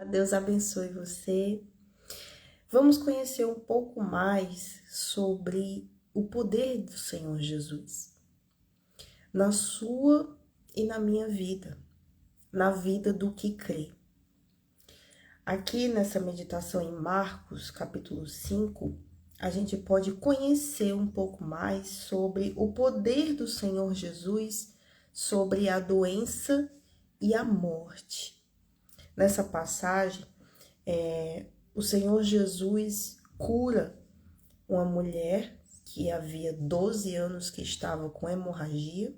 Deus abençoe você. Vamos conhecer um pouco mais sobre o poder do Senhor Jesus na sua e na minha vida, na vida do que crê. Aqui nessa meditação em Marcos, capítulo 5, a gente pode conhecer um pouco mais sobre o poder do Senhor Jesus sobre a doença e a morte. Nessa passagem, o Senhor Jesus cura uma mulher que havia 12 anos que estava com hemorragia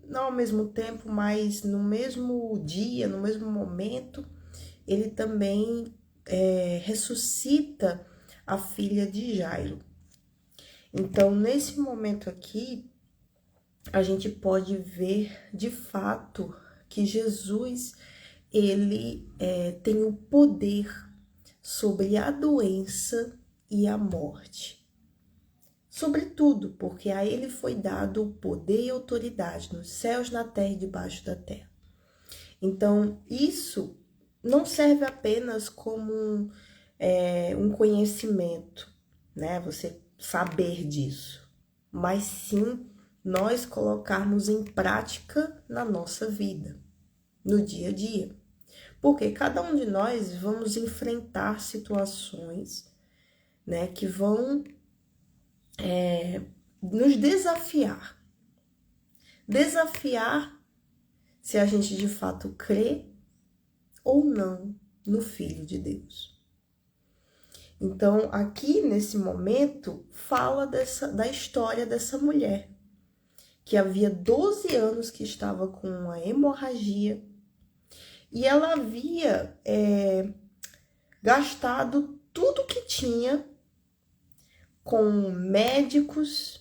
não ao mesmo tempo, mas no mesmo dia, no mesmo momento, ele também ressuscita a filha de Jairo. Então, nesse momento aqui, a gente pode ver de fato que Jesus ele tem o poder sobre a doença e a morte. Sobretudo, porque a ele foi dado o poder e autoridade nos céus, na terra e debaixo da terra. Então, isso não serve apenas como um conhecimento, né? Você saber disso, mas sim nós colocarmos em prática na nossa vida, no dia a dia. Porque cada um de nós vamos enfrentar situações, né, que vão nos desafiar. Desafiar se a gente de fato crê ou não no Filho de Deus. Então, aqui nesse momento, fala da história dessa mulher, que havia 12 anos que estava com uma hemorragia, e ela havia gastado tudo que tinha com médicos,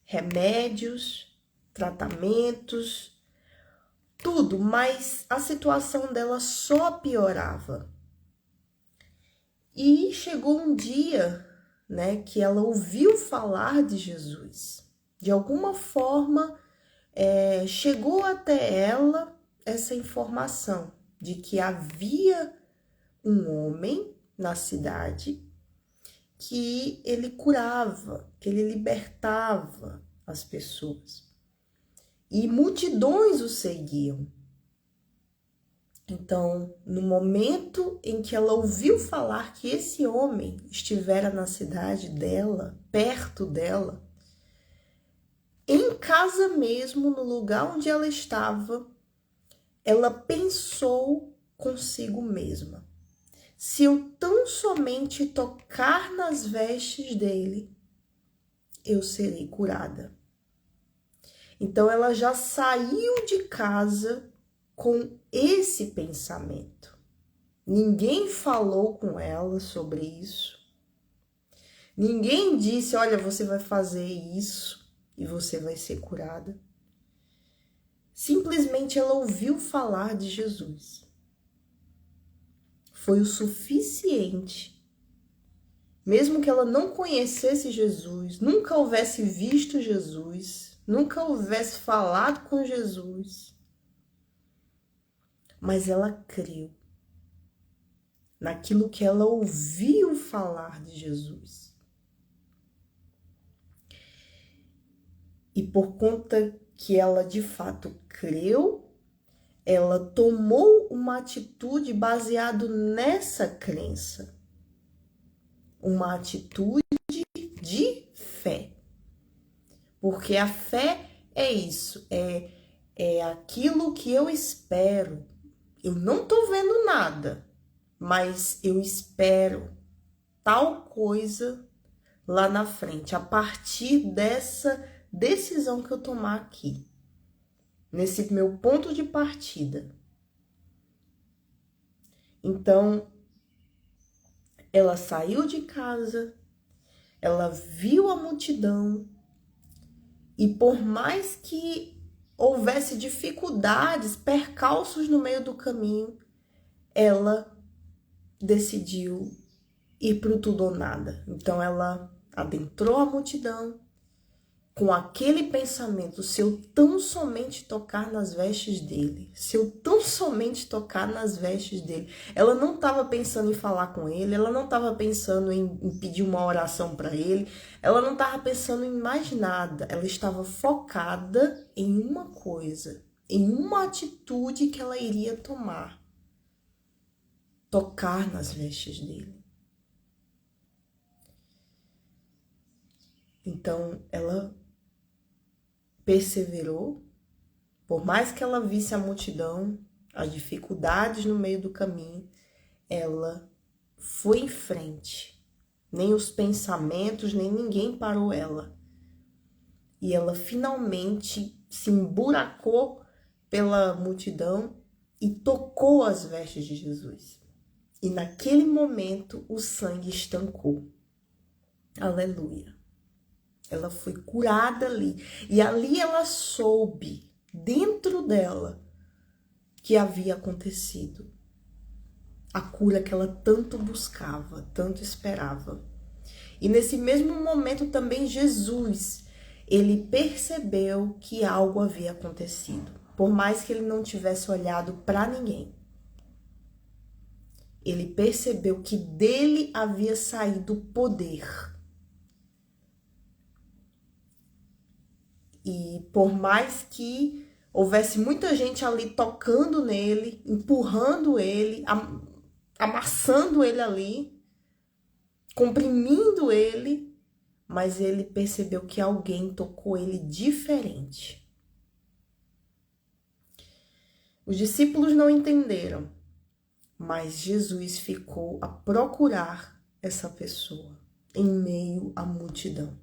remédios, tratamentos, tudo, mas a situação dela só piorava. E chegou um dia, né, que ela ouviu falar de Jesus. De alguma forma, chegou até ela essa informação de que havia um homem na cidade que ele curava, que ele libertava as pessoas. E multidões o seguiam. Então, no momento em que ela ouviu falar que esse homem estivera na cidade dela, perto dela, em casa mesmo, no lugar onde ela estava, ela pensou consigo mesma: se eu tão somente tocar nas vestes dele, eu serei curada. Então ela já saiu de casa com esse pensamento. Ninguém falou com ela sobre isso. Ninguém disse: olha, você vai fazer isso e você vai ser curada. Simplesmente ela ouviu falar de Jesus. Foi o suficiente. Mesmo que ela não conhecesse Jesus, nunca houvesse visto Jesus, nunca houvesse falado com Jesus, mas ela creu naquilo que ela ouviu falar de Jesus. E por conta que ela de fato creu, ela tomou uma atitude baseada nessa crença. Uma atitude de fé. Porque a fé é isso, é aquilo que eu espero. Eu não tô vendo nada, mas eu espero tal coisa lá na frente, a partir dessa decisão que eu tomar aqui, nesse meu ponto de partida. Então, ela saiu de casa, ela viu a multidão, e por mais que houvesse dificuldades, percalços no meio do caminho, ela decidiu ir pro tudo ou nada. Então ela adentrou a multidão com aquele pensamento, se eu tão somente tocar nas vestes dele, se eu tão somente tocar nas vestes dele, ela não estava pensando em falar com ele, ela não estava pensando em pedir uma oração para ele, ela não estava pensando em mais nada, ela estava focada em uma coisa, em uma atitude que ela iria tomar: tocar nas vestes dele. Então, ela perseverou, por mais que ela visse a multidão, as dificuldades no meio do caminho, ela foi em frente. Nem os pensamentos, nem ninguém parou ela. E ela finalmente se emburacou pela multidão e tocou as vestes de Jesus. E naquele momento o sangue estancou. Aleluia. Ela foi curada ali. E ali ela soube, dentro dela, que havia acontecido a cura que ela tanto buscava, tanto esperava. E nesse mesmo momento também Jesus, ele percebeu que algo havia acontecido. Por mais que ele não tivesse olhado para ninguém, ele percebeu que dele havia saído poder. E por mais que houvesse muita gente ali tocando nele, empurrando ele, amassando ele ali, comprimindo ele, mas ele percebeu que alguém tocou ele diferente. Os discípulos não entenderam, mas Jesus ficou a procurar essa pessoa em meio à multidão.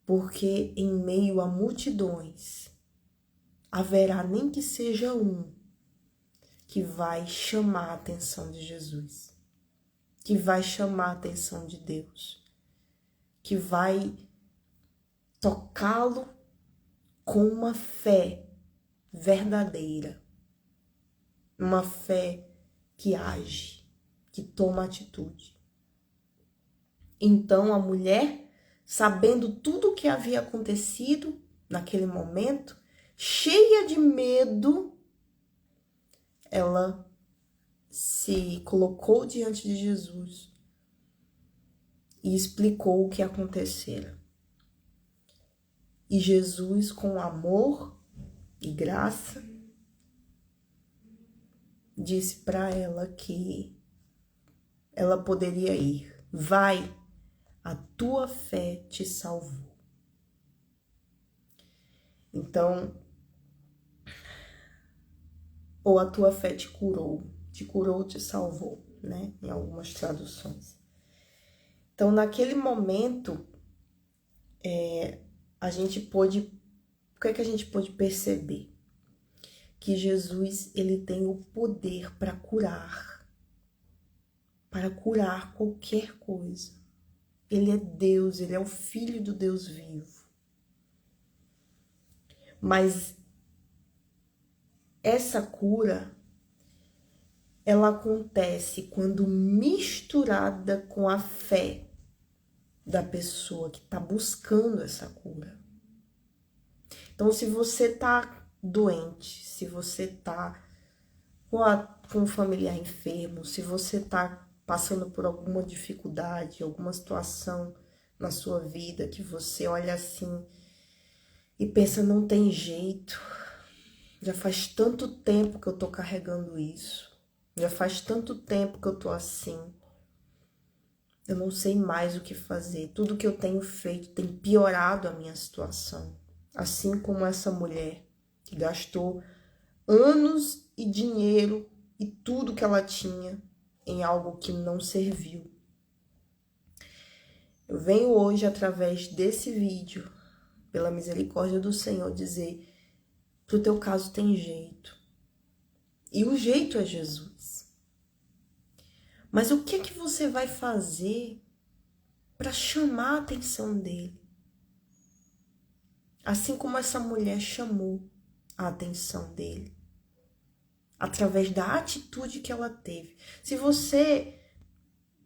Porque em meio a multidões haverá nem que seja um que vai chamar a atenção de Jesus, que vai chamar a atenção de Deus, que vai tocá-lo com uma fé verdadeira, uma fé que age, que toma atitude. Então a mulher, sabendo tudo o que havia acontecido naquele momento, cheia de medo, ela se colocou diante de Jesus e explicou o que acontecera. E Jesus, com amor e graça, disse para ela que ela poderia ir. Vai, a tua fé te salvou. Então, ou a tua fé te curou, te salvou, né? Em algumas traduções. Então, naquele momento, a gente pôde, o que é que a gente pôde perceber? Que Jesus, ele tem o poder para curar qualquer coisa. Ele é Deus, ele é o Filho do Deus vivo. Mas essa cura, ela acontece quando misturada com a fé da pessoa que está buscando essa cura. Então, se você está doente, se você está com um familiar enfermo, se você está passando por alguma dificuldade, alguma situação na sua vida que você olha assim e pensa, não tem jeito, já faz tanto tempo que eu tô carregando isso, já faz tanto tempo que eu tô assim, eu não sei mais o que fazer, tudo que eu tenho feito tem piorado a minha situação, assim como essa mulher que gastou anos e dinheiro e tudo que ela tinha em algo que não serviu. Eu venho hoje, através desse vídeo, pela misericórdia do Senhor, dizer: pro teu caso tem jeito. E o jeito é Jesus. Mas o que é que você vai fazer para chamar a atenção dele? Assim como essa mulher chamou a atenção dele, através da atitude que ela teve. Se você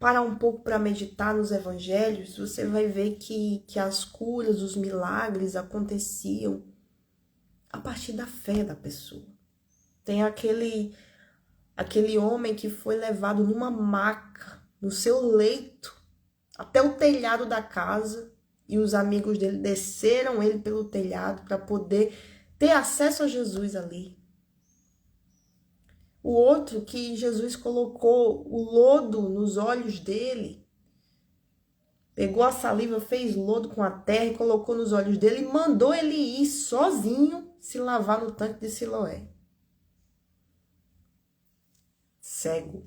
parar um pouco para meditar nos evangelhos, você vai ver que as curas, os milagres aconteciam a partir da fé da pessoa. Tem aquele homem que foi levado numa maca, no seu leito, até o telhado da casa, e os amigos dele desceram ele pelo telhado para poder ter acesso a Jesus ali. O outro que Jesus colocou o lodo nos olhos dele, pegou a saliva, fez lodo com a terra e colocou nos olhos dele e mandou ele ir sozinho se lavar no tanque de Siloé. Cego.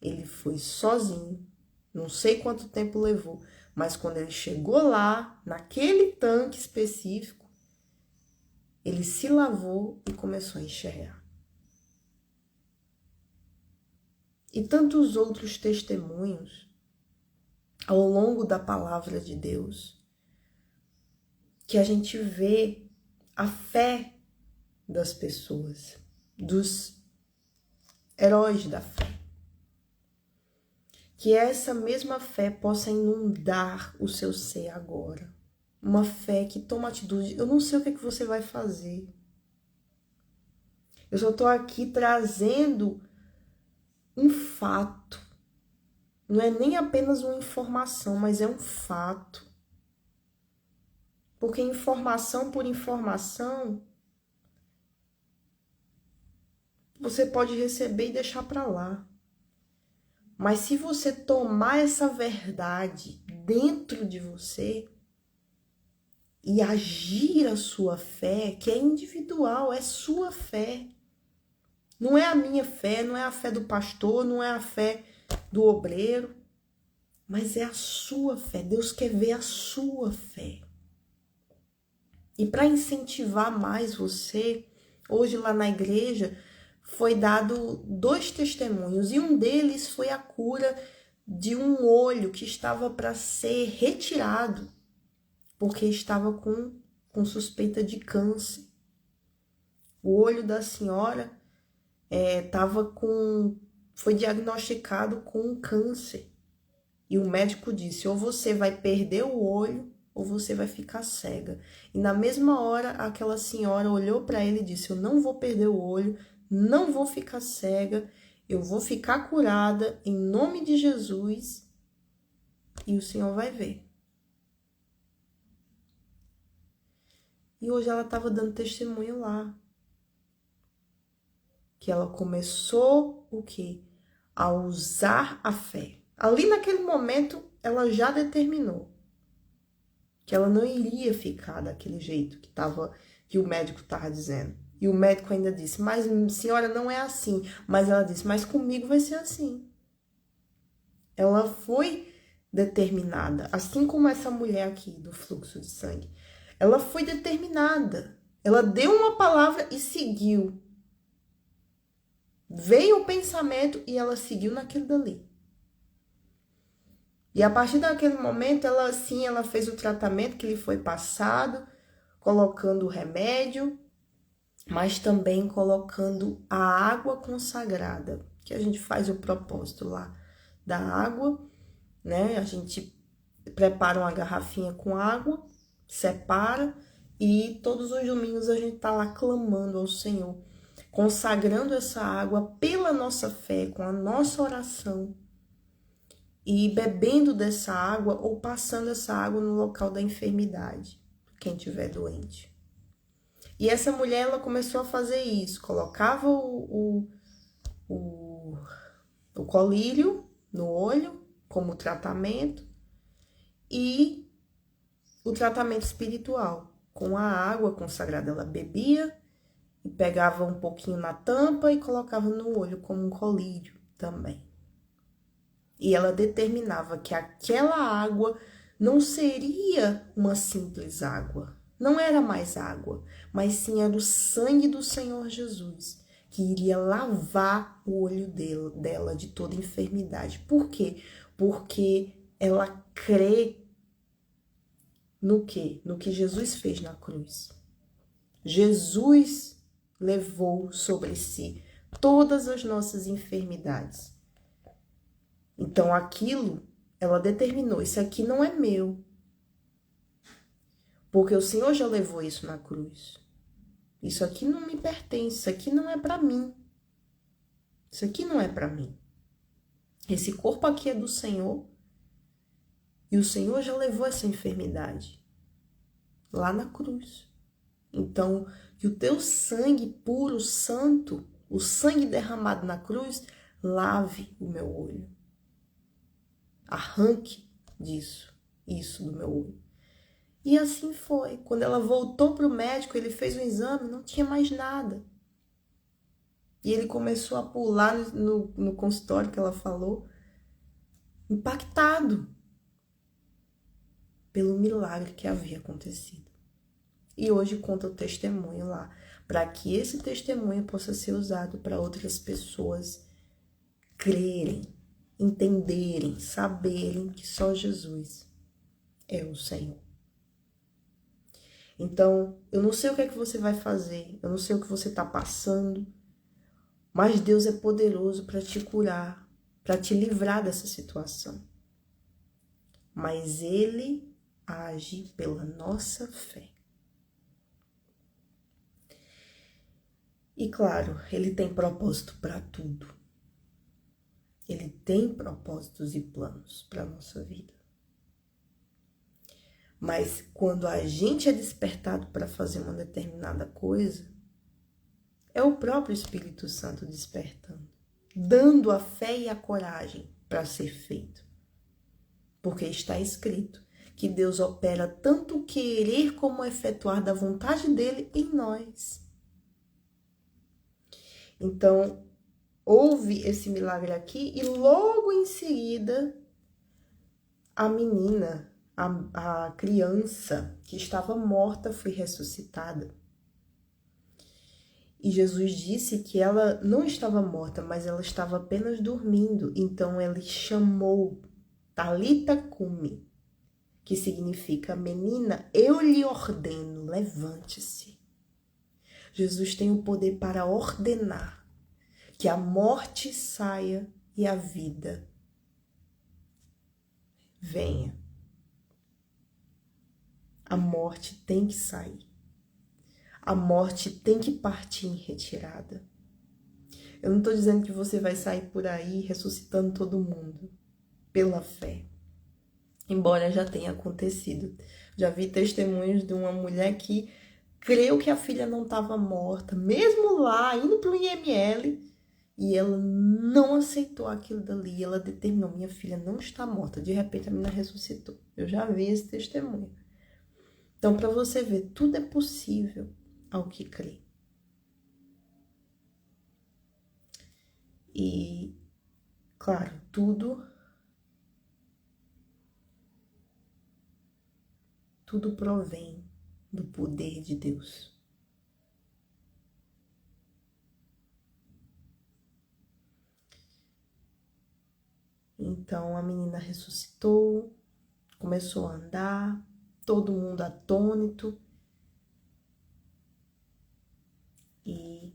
Ele foi sozinho, não sei quanto tempo levou, mas quando ele chegou lá, naquele tanque específico, ele se lavou e começou a enxergar. E tantos outros testemunhos ao longo da palavra de Deus, que a gente vê a fé das pessoas, dos heróis da fé. Que essa mesma fé possa inundar o seu ser agora. Uma fé que toma atitude. Eu não sei o que você vai fazer. Eu só estou aqui trazendo um fato. Não é nem apenas uma informação, mas é um fato. Porque informação por informação, você pode receber e deixar para lá. Mas se você tomar essa verdade dentro de você e agir a sua fé, que é individual, é sua fé. Não é a minha fé, não é a fé do pastor, não é a fé do obreiro, mas é a sua fé. Deus quer ver a sua fé. E para incentivar mais você, hoje lá na igreja, foi dado 2 testemunhos, e um deles foi a cura de um olho que estava para ser retirado, porque estava com suspeita de câncer. O olho da senhora foi diagnosticado com um câncer. E o médico disse, ou você vai perder o olho, ou você vai ficar cega. E na mesma hora, aquela senhora olhou para ele e disse, eu não vou perder o olho, não vou ficar cega, eu vou ficar curada em nome de Jesus e o Senhor vai ver. E hoje ela estava dando testemunho lá. Que ela começou o quê? A usar a fé. Ali naquele momento, ela já determinou que ela não iria ficar daquele jeito que o médico estava dizendo. E o médico ainda disse, mas senhora, não é assim. Mas ela disse, mas comigo vai ser assim. Ela foi determinada, assim como essa mulher aqui do fluxo de sangue. Ela foi determinada. Ela deu uma palavra e seguiu. Veio o pensamento e ela seguiu naquilo dali. E a partir daquele momento, ela fez o tratamento que lhe foi passado, colocando o remédio, mas também colocando a água consagrada, que a gente faz o propósito lá da água, né? A gente prepara uma garrafinha com água, separa e todos os domingos a gente tá lá clamando ao Senhor, consagrando essa água pela nossa fé, com a nossa oração e bebendo dessa água ou passando essa água no local da enfermidade, quem tiver doente. E essa mulher, ela começou a fazer isso, colocava o colírio no olho como tratamento e o tratamento espiritual. Com a água consagrada, ela bebia e pegava um pouquinho na tampa e colocava no olho como um colírio também. E ela determinava que aquela água não seria uma simples água, não era mais água, mas sim era o sangue do Senhor Jesus, que iria lavar o olho dela de toda enfermidade. Por quê? Porque ela crê no quê? No que Jesus fez na cruz. Jesus levou sobre si todas as nossas enfermidades. Então aquilo, ela determinou, isso aqui não é meu. Porque o Senhor já levou isso na cruz. Isso aqui não me pertence, isso aqui não é para mim. Isso aqui não é para mim. Esse corpo aqui é do Senhor. E o Senhor já levou essa enfermidade lá na cruz. Então, que o teu sangue puro, santo, o sangue derramado na cruz, lave o meu olho. Arranque isso do meu olho. E assim foi. Quando ela voltou para o médico, ele fez o exame, não tinha mais nada. E ele começou a pular no consultório que ela falou, impactado pelo milagre que havia acontecido. E hoje conta o testemunho lá, para que esse testemunho possa ser usado para outras pessoas crerem, entenderem, saberem que só Jesus é o Senhor. Então, eu não sei o que é que você vai fazer, eu não sei o que você está passando, mas Deus é poderoso para te curar, para te livrar dessa situação. Mas Ele age pela nossa fé. E claro, Ele tem propósito para tudo. Ele tem propósitos e planos para a nossa vida. Mas quando a gente é despertado para fazer uma determinada coisa, é o próprio Espírito Santo despertando, dando a fé e a coragem para ser feito. Porque está escrito que Deus opera tanto o querer como o efetuar da vontade dele em nós. Então, houve esse milagre aqui e logo em seguida a menina, a criança que estava morta foi ressuscitada. E Jesus disse que ela não estava morta, mas ela estava apenas dormindo. Então ele chamou Talita Cumi, que significa menina, eu lhe ordeno, levante-se. Jesus tem o poder para ordenar que a morte saia e a vida venha. A morte tem que sair. A morte tem que partir em retirada. Eu não estou dizendo que você vai sair por aí ressuscitando todo mundo pela fé. Embora já tenha acontecido. Já vi testemunhos de uma mulher que creu que a filha não estava morta, mesmo lá, indo para o IML, e ela não aceitou aquilo dali. Ela determinou, minha filha não está morta. De repente a menina ressuscitou. Eu já vi esse testemunho. Então, para você ver, tudo é possível ao que crê. E, claro, tudo provém do poder de Deus. Então, a menina ressuscitou, começou a andar, todo mundo atônito. E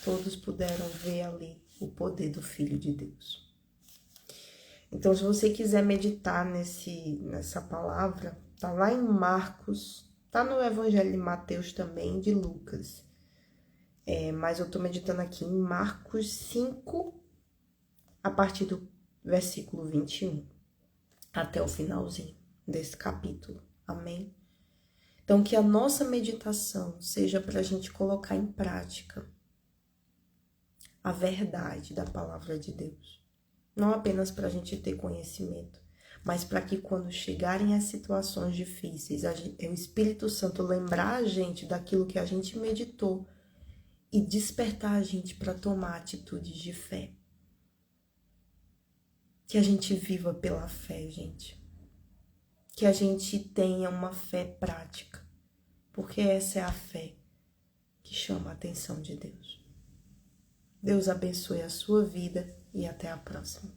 todos puderam ver ali o poder do Filho de Deus. Então, se você quiser meditar nessa palavra, tá lá em Marcos, tá no Evangelho de Mateus também, de Lucas. Mas eu tô meditando aqui em Marcos 5, a partir do versículo 21, até o finalzinho desse capítulo. Amém? Então, que a nossa meditação seja para a gente colocar em prática a verdade da palavra de Deus. Não apenas para a gente ter conhecimento, mas para que quando chegarem as situações difíceis, o Espírito Santo lembrar a gente daquilo que a gente meditou e despertar a gente para tomar atitudes de fé. Que a gente viva pela fé, gente. Que a gente tenha uma fé prática, porque essa é a fé que chama a atenção de Deus. Deus abençoe a sua vida e até a próxima.